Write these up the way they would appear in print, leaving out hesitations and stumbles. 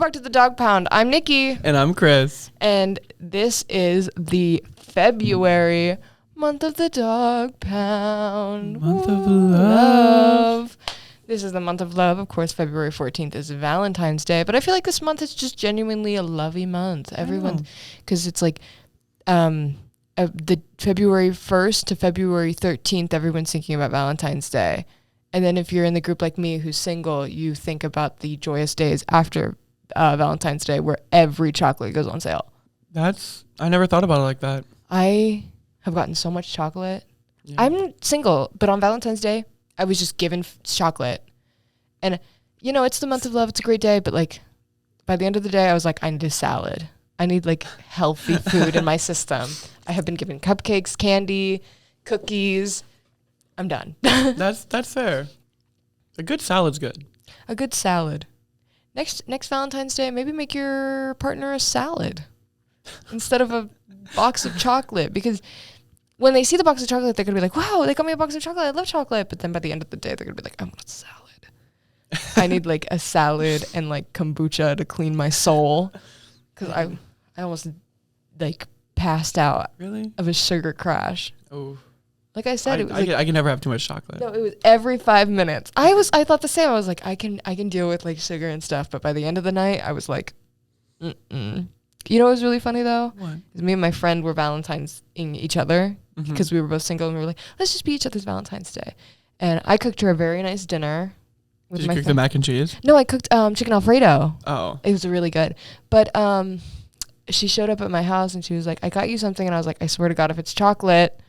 back to the DawgPound. I'm Nikki. And I'm Chris. And this is the February month of the DawgPound. Month of love. This is the month of love. Of course, February 14th is Valentine's Day. But I feel like this month is just genuinely a lovey month. Everyone, because it's like the February 1st to February 13th, everyone's thinking about Valentine's Day. And then if you're in the group like me who's single, you think about the joyous days after Valentine's Day where every chocolate goes on sale. I never thought about it like that. I have gotten so much chocolate. Yeah. I'm single, but on Valentine's Day, I was just given chocolate. And, you know, it's the month of love. It's a great day. But, like, by the end of the day, I was like, I need a salad. I need, like, healthy food in my system. I have been given cupcakes, candy, cookies. I'm done. That's fair. A good salad's good. A good salad. Next Valentine's Day, maybe make your partner a salad instead of a box of chocolate. Because when they see the box of chocolate, they're going to be like, wow, they got me a box of chocolate. I love chocolate. But then by the end of the day, they're going to be like, I want a salad. I need, like, a salad and, like, kombucha to clean my soul. Because I almost, like, passed out of a sugar crash. Oh. Like I said, I can never have too much chocolate. No, it was every 5 minutes. I thought the same. I was like, I can deal with, like, sugar and stuff, but by the end of the night, I was like, You know what was really funny though? What? Me and my friend were Valentine's-ing each other because we were both single, and we were like, let's just be each other's Valentine's Day. And I cooked her a very nice dinner. Did you cook the mac and cheese? No, I cooked chicken Alfredo. Oh, it was really good. But she showed up at my house and she was like, I got you something, and I was like, I swear to God, if it's chocolate.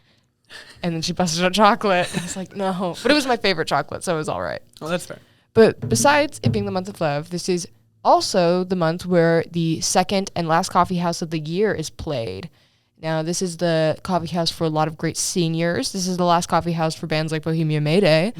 And then she busted out chocolate. I was like, no. But it was my favorite chocolate, so it was all right. Oh, that's fair. But besides it being the month of love, this is also the month where the second and last coffee house of the year is played. Now, this is the coffee house for a lot of great seniors. This is the last coffee house for bands like Bohemian Mayday.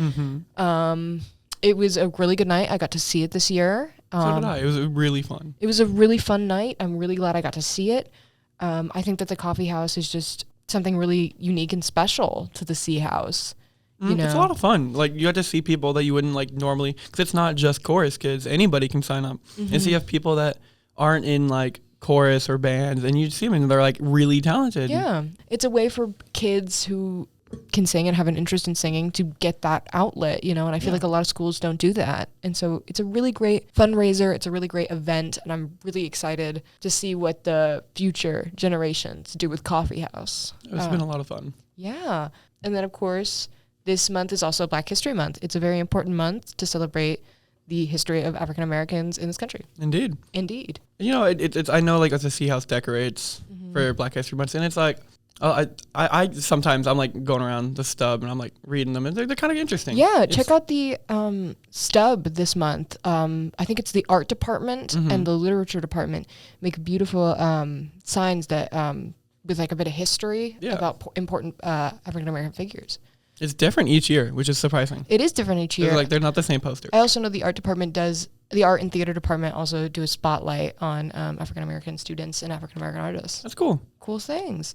It was a really good night. I got to see it this year. So did I. It was really fun. It was a really fun night. I'm really glad I got to see it. I think that the coffee house is just something really unique and special to the Sea House. You know? It's a lot of fun. Like, you get to see people that you wouldn't, like, normally, because it's not just chorus kids. Anybody can sign up. And so you have people that aren't in, like, chorus or bands, and you see them and they're, like, really talented. Yeah. It's a way for kids who can sing and have an interest in singing to get that outlet, you know, and I feel like a lot of schools don't do that. And so it's a really great fundraiser. It's a really great event, and I'm really excited to see what the future generations do with Coffee House. It's been a lot of fun. Yeah. And then, of course, this month is also Black History Month. It's a very important month to celebrate the history of African Americans in this country. Indeed. You know, it's I know, like, as the Sea House decorates for Black History Month, and it's like, I sometimes I'm like going around the stub and I'm like reading them, and they're kind of interesting. Yeah, check out the stub this month. I think it's the art department and the literature department make beautiful signs that with, like, a bit of history about important African American figures. It's different each year, which is surprising. It is different each year. They're not the same poster. I also know the art and theater department also do a spotlight on African American students and African American artists. That's cool. Cool things.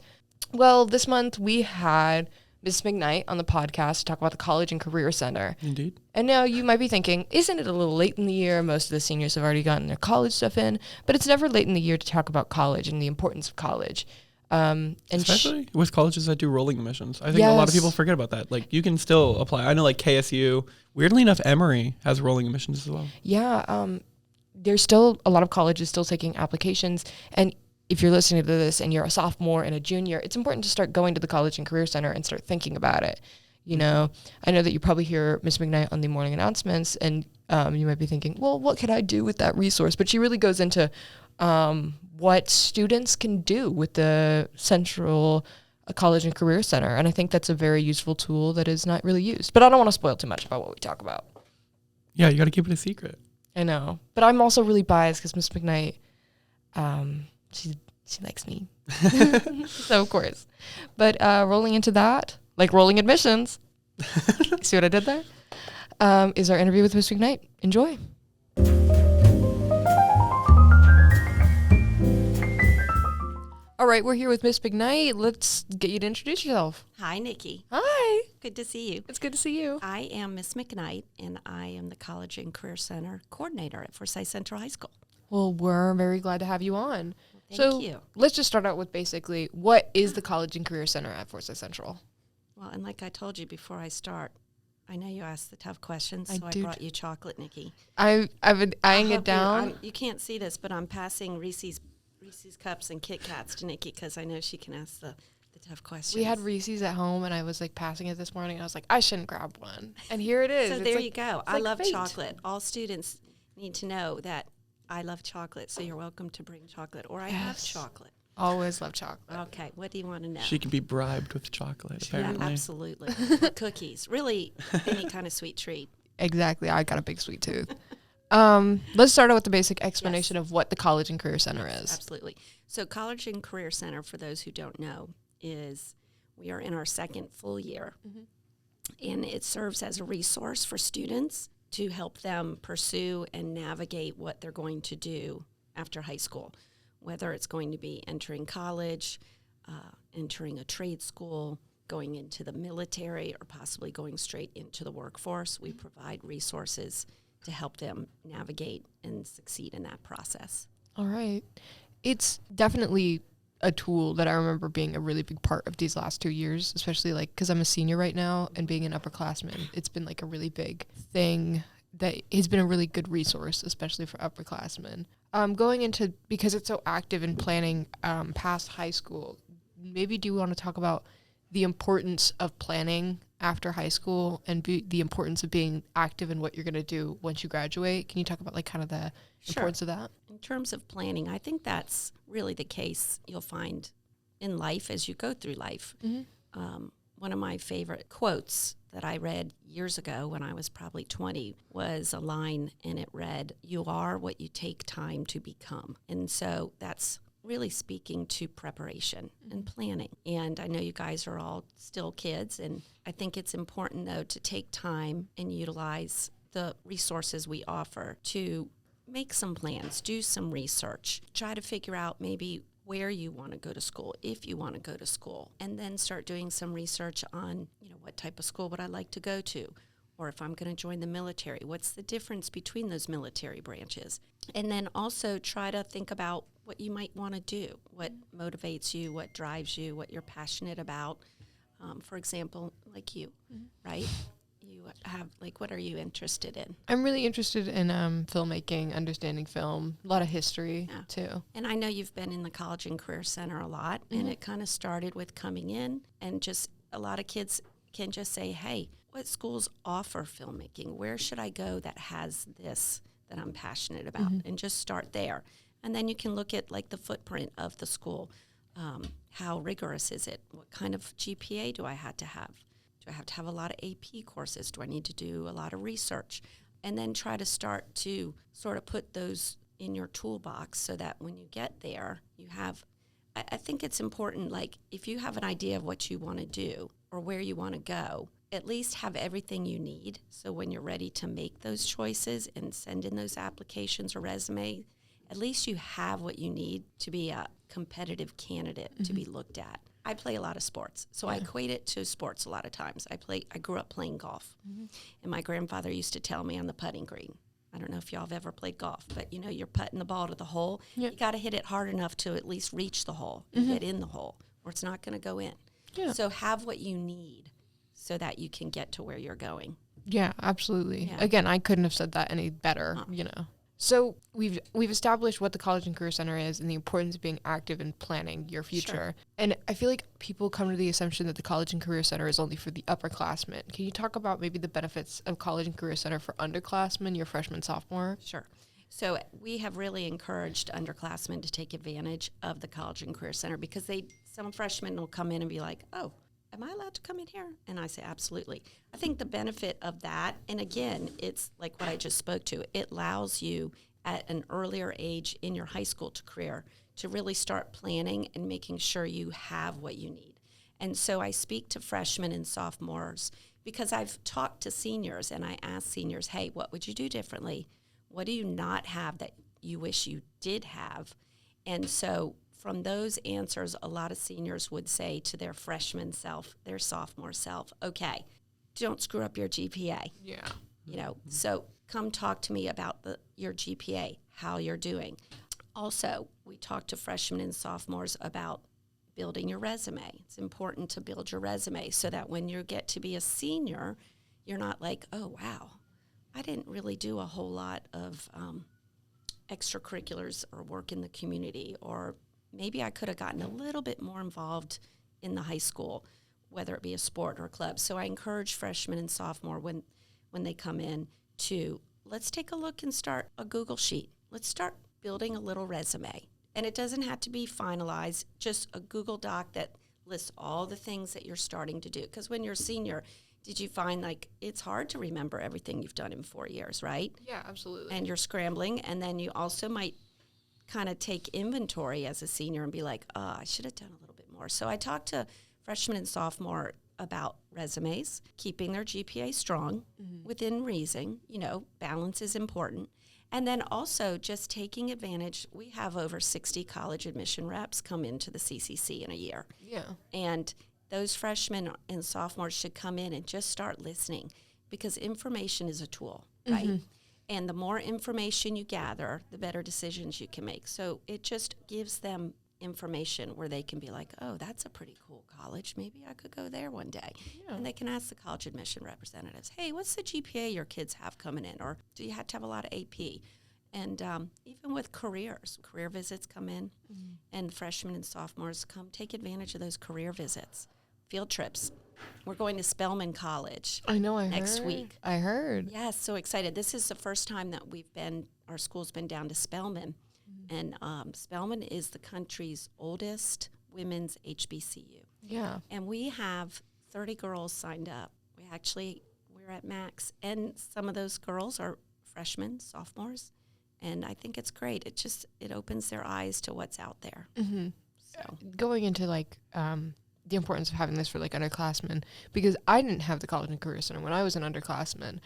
Well, this month we had Ms. McKnight on the podcast to talk about the College and Career Center. Indeed. And now you might be thinking, isn't it a little late in the year? Most of the seniors have already gotten their college stuff in. But it's never late in the year to talk about college and the importance of college. And especially with colleges that do rolling admissions. I think a lot of people forget about that. Like, you can still apply. I know, like, KSU, weirdly enough, Emory has rolling admissions as well. Yeah. There's still a lot of colleges still taking applications. And if you're listening to this and you're a sophomore and a junior, it's important to start going to the College and Career Center and start thinking about it. You know, I know that you probably hear Ms. McKnight on the morning announcements, and you might be thinking, well, what can I do with that resource? But she really goes into what students can do with the Central College and Career Center. And I think that's a very useful tool that is not really used. But I don't want to spoil too much about what we talk about. Yeah, you got to keep it a secret. I know. But I'm also really biased because Ms. McKnight, she likes me. So, of course. But rolling into that, like rolling admissions, see what I did there? Is our interview with Ms. McKnight. Enjoy. All right, we're here with Ms. McKnight. Let's get you to introduce yourself. Hi, Nikki. Hi. Good to see you. It's good to see you. I am Ms. McKnight, and I am the College and Career Center Coordinator at Forsyth Central High School. Well, we're very glad to have you on. Thank you. Let's just start out with basically, what is the College and Career Center at Forsyth Central? Well, and like I told you before I start, I know you asked the tough questions, I so I brought you chocolate, Nikki. I've been eyeing it down. You can't see this, but I'm passing Reese's Cups and Kit Kats to Nikki because I know she can ask the tough questions. We had Reese's at home, and I was like passing it this morning. I was like, I shouldn't grab one, and here it is. So It's there like, you go. I like love fate. chocolate. All students need to know that I love chocolate, so you're welcome to bring chocolate, or I have Yes. chocolate. Always love chocolate. Okay, what do you want to know? She can be bribed with chocolate, apparently. Yeah, absolutely. Or cookies, really any kind of sweet treat. Exactly. I got a big sweet tooth. Let's start out with the basic explanation of what the College and Career Center is. Absolutely. So College and Career Center, for those who don't know, is we are in our second full year, and it serves as a resource for students to help them pursue and navigate what they're going to do after high school, whether it's going to be entering college, entering a trade school, going into the military, or possibly going straight into the workforce. We provide resources to help them navigate and succeed in that process. All right. It's definitely a tool that I remember being a really big part of these last 2 years, especially like because I'm a senior right now and being an upperclassman. It's been like a really big thing that has been a really good resource, especially for upperclassmen. Going into, because it's so active in planning past high school, maybe do you want to talk about the importance of planning after high school and the importance of being active in what you're going to do once you graduate? Can you talk about like kind of the importance of that? In terms of planning, I think that's really the case you'll find in life as you go through life. One of my favorite quotes that I read years ago when I was probably 20 was a line, and it read, "You are what you take time to become." And so that's really speaking to preparation and planning. And I know you guys are all still kids, and I think it's important, though, to take time and utilize the resources we offer to make some plans, do some research, try to figure out maybe where you want to go to school, if you want to go to school, and then start doing some research on, what type of school would I like to go to, or if I'm going to join the military, what's the difference between those military branches? And then also try to think about what you might want to do, what motivates you, what drives you, what you're passionate about. For example, like you, right? You have, what are you interested in? I'm really interested in filmmaking, understanding film, a lot of history too. And I know you've been in the College and Career Center a lot, and it kind of started with coming in, and just a lot of kids can just say, hey, what schools offer filmmaking? Where should I go that has this that I'm passionate about? And just start there. And then you can look at the footprint of the school. How rigorous is it? What kind of GPA do I have to have? Do I have to have a lot of AP courses? Do I need to do a lot of research? And then try to start to sort of put those in your toolbox so that when you get there, you have, I think it's important, if you have an idea of what you want to do or where you want to go, at least have everything you need. So when you're ready to make those choices and send in those applications or resume, at least you have what you need to be a competitive candidate to be looked at. I play a lot of sports, so I equate it to sports a lot of times. I grew up playing golf, and my grandfather used to tell me on the putting green, I don't know if y'all have ever played golf, but you're putting the ball to the hole. You got to hit it hard enough to at least reach the hole and get in the hole, or it's not going to go in. Yeah. So have what you need so that you can get to where you're going. Yeah, absolutely. Yeah. Again, I couldn't have said that any better, So we've established what the College and Career Center is and the importance of being active in planning your future. Sure. And I feel like people come to the assumption that the College and Career Center is only for the upperclassmen. Can you talk about maybe the benefits of College and Career Center for underclassmen, your freshman, sophomore? Sure. So we have really encouraged underclassmen to take advantage of the College and Career Center because some freshmen will come in and be like, oh, am I allowed to come in here? And I say, absolutely. I think the benefit of that, and again, it's like what I just spoke to, it allows you at an earlier age in your high school to career to really start planning and making sure you have what you need. And so I speak to freshmen and sophomores because I've talked to seniors and I ask seniors, hey, what would you do differently? What do you not have that you wish you did have? And so from those answers, a lot of seniors would say to their freshman self, their sophomore self, okay, don't screw up your GPA. Yeah. So come talk to me about your GPA, how you're doing. Also, we talk to freshmen and sophomores about building your resume. It's important to build your resume so that when you get to be a senior, you're not like, oh, wow, I didn't really do a whole lot of extracurriculars or work in the community, or maybe I could have gotten a little bit more involved in the high school, whether it be a sport or a club. So I encourage freshmen and sophomore when they come in to, let's take a look and start a Google Sheet. Let's start building a little resume. And it doesn't have to be finalized, just a Google Doc that lists all the things that you're starting to do. Because when you're a senior, did you find like it's hard to remember everything you've done in 4 years, right? Yeah, absolutely. And you're scrambling, and then you also might kind of take inventory as a senior and be like, oh, I should have done a little bit more. So I talk to freshmen and sophomore about resumes, keeping their GPA strong within reason. You know, balance is important. And then also just taking advantage. We have over 60 college admission reps come into the CCC in a year. Yeah. And those freshmen and sophomores should come in and just start listening, because information is a tool, right? And the more information you gather, the better decisions you can make. So it just gives them information where they can be like, oh, that's a pretty cool college. Maybe I could go there one day. Yeah. And they can ask the college admission representatives, hey, what's the GPA your kids have coming in? Or do you have to have a lot of AP? And even with careers, career visits come in, and freshmen and sophomores come take advantage of those career visits. Field trips. We're going to Spelman College. I know. Next week. I heard. Yes, so excited. This is the first time that our school's been down to Spelman. And Spelman is the country's oldest women's HBCU. Yeah. And we have 30 girls signed up. We're at max. And some of those girls are freshmen, sophomores. And I think it's great. It opens their eyes to what's out there. So Going into like the importance of having this for like underclassmen, because I didn't have the College and Career Center when I was an underclassman.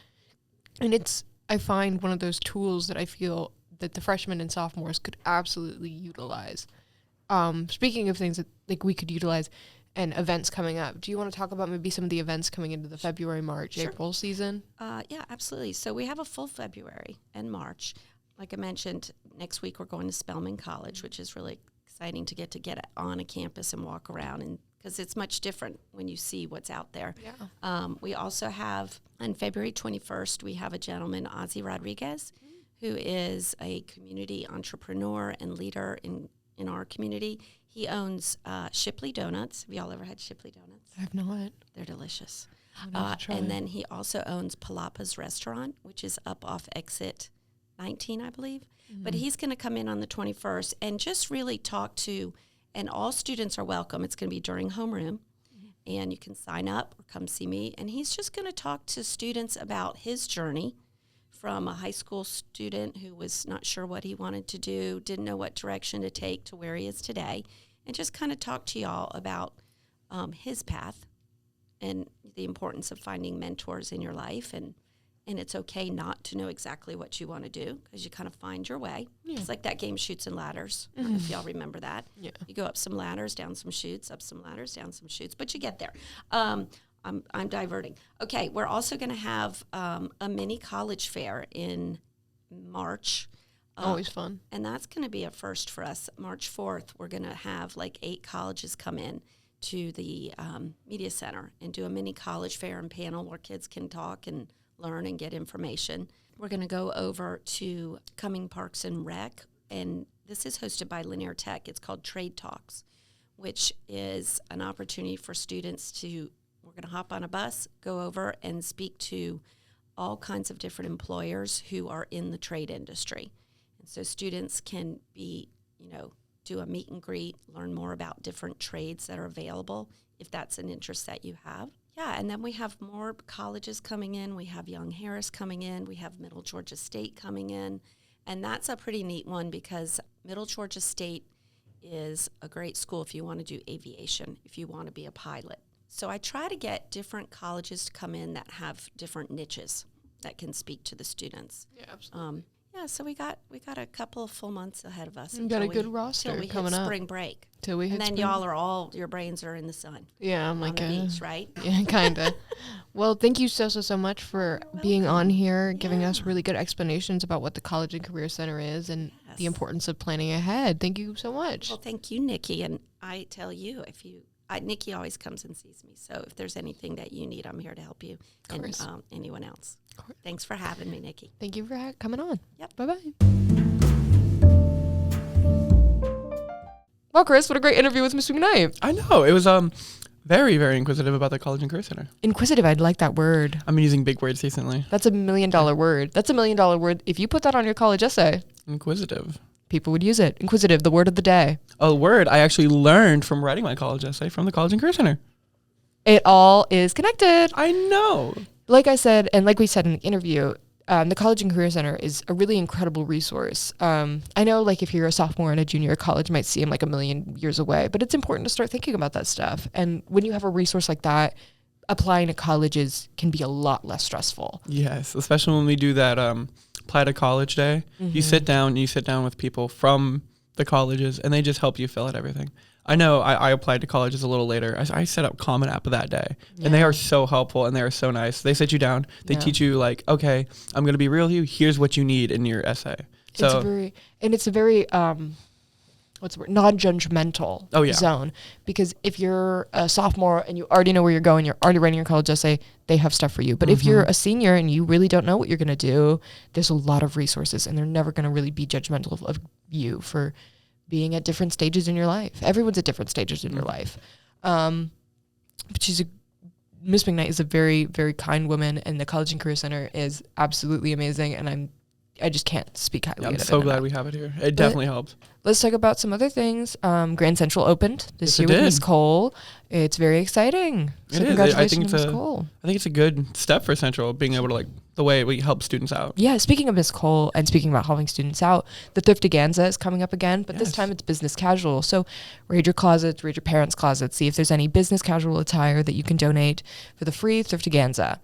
And I find one of those tools that I feel that the freshmen and sophomores could absolutely utilize. Speaking of things that like we could utilize and events coming up, do you want to talk about maybe some of the events coming into the February, March, Sure. April season? Yeah, absolutely. So we have a full February and March. Like I mentioned, next week we're going to Spelman College, which is really exciting to get on a campus and walk around, and because it's much different when you see what's out there. Yeah. We also have, on February 21st, we have a gentleman, Ozzy Rodriguez, who is a community entrepreneur and leader in our community. He owns Shipley Donuts. Have y'all ever had Shipley Donuts? I have not. They're delicious. I'll have to try. And then he also owns Palapa's Restaurant, which is up off exit 19, I believe. But he's going to come in on the 21st and just really talk to, and all students are welcome. It's going to be during homeroom, and you can sign up or come see me. And he's just going to talk to students about his journey from a high school student who was not sure what he wanted to do, didn't know what direction to take, to where he is today, and just kind of talk to y'all about his path and the importance of finding mentors in your life. And it's okay not to know exactly what you want to do, because you kind of find your way. Yeah. It's like that game Chutes and Ladders, I don't know if y'all remember that. Yeah. You go up some ladders, down some chutes, up some ladders, down some chutes, but you get there. I'm diverting. Okay, we're also going to have a mini college fair in March. Always fun. And that's going to be a first for us. March 4th, we're going to have like 8 colleges come in to the media center and do a mini college fair and panel where kids can talk and learn and get information. We're going to go over to Cumming Parks and Rec, and this is hosted by Lanier Tech. It's called Trade Talks, which is an opportunity for students we're going to hop on a bus, go over and speak to all kinds of different employers who are in the trade industry. And so students can do a meet and greet, learn more about different trades that are available if that's an interest that you have. Yeah, and then we have more colleges coming in. We have Young Harris coming in. We have Middle Georgia State coming in. And that's a pretty neat one, because Middle Georgia State is a great school if you want to do aviation, if you want to be a pilot. So I try to get different colleges to come in that have different niches that can speak to the students. Yeah, absolutely. Yeah, so we got a couple of full months ahead of us. You got a good roster Till we coming hit up. spring break. Till we hit And then spring. y'all are all, your brains are in the sun. Yeah, I'm On like the beach, right? Yeah, kind of. Well, thank you so much for being on here, giving us really good explanations about what the College and Career Center is and the importance of planning ahead. Thank you so much. Well, thank you, Nikki. And I tell you, Nikki always comes and sees me. So if there's anything that you need, I'm here to help you. Of course. And anyone else. Thanks for having me, Nikki. Thank you for coming on. Yep. Bye-bye. Well, Chris, what a great interview with Ms. McKnight. I know. It was very, very inquisitive about the College and Career Center. Inquisitive, I'd like that word. I've been using big words recently. That's $1 million word. That's $1 million word. If you put that on your college essay, Inquisitive. people would use it. Inquisitive, the word of the day. A word I actually learned from writing my college essay from the College and Career Center. It all is connected. I know. Like I said, and like we said in the interview, the College and Career Center is a really incredible resource. I know, like, if you're a sophomore and a junior at college, it might seem like a million years away, but it's important to start thinking about that stuff. And when you have a resource like that, applying to colleges can be a lot less stressful. Yes, especially when we do that apply to college day. You sit down with people from the colleges, and they just help you fill out everything. I know I applied to colleges a little later. I set up Common App that day, and they are so helpful, and they are so nice. They sit you down. They teach you, like, okay, I'm going to be real with you. Here's what you need in your essay. So it's a very what's the word? Non-judgmental zone. Because if you're a sophomore and you already know where you're going, you're already writing your college essay, they have stuff for you. But if you're a senior and you really don't know what you're going to do, there's a lot of resources, and they're never going to really be judgmental of you for being at different stages in your life. Everyone's at different stages in your life. But Miss McKnight is a very, very kind woman, and the College and Career Center is absolutely amazing, and I just can't speak highly of it. I'm so glad we have it here. It definitely helps. Let's talk about some other things. Grand Central opened this year with Miss Cole. It's very exciting. So congratulations to Miss Cole. I think it's a good step for Central, being able to, like, the way we help students out. Yeah, speaking of Miss Cole and speaking about helping students out, the Thriftaganza is coming up again, but this time it's business casual. So raid your closets, raid your parents' closets, see if there's any business casual attire that you can donate for the free Thriftaganza.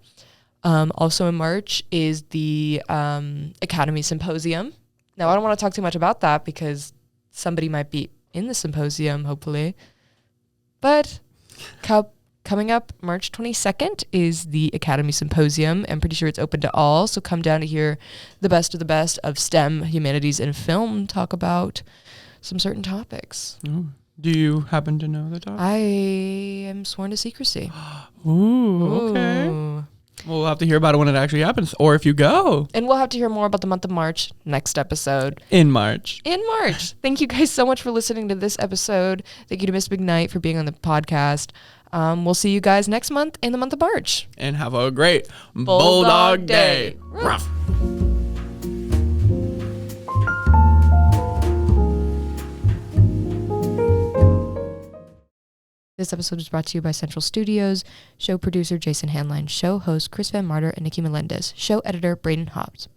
Also in March is the Academy Symposium. Now, I don't want to talk too much about that because somebody might be in the symposium, hopefully. But coming up March 22nd is the Academy Symposium. I'm pretty sure it's open to all, so come down to hear the best of STEM, humanities, and film talk about some certain topics. Ooh. Do you happen to know the topic? I am sworn to secrecy. Ooh, okay. We'll have to hear about it when it actually happens, or if you go. And we'll have to hear more about the month of March next episode. In March. Thank you guys so much for listening to this episode. Thank you to Miss McKnight for being on the podcast. We'll see you guys next month in the month of March. And have a great Bulldog Day. Ruff. This episode was brought to you by Central Studios, show producer Jason Hanline, show host Chris Van Martyr and Nikki Melendez, show editor Braden Hobbs.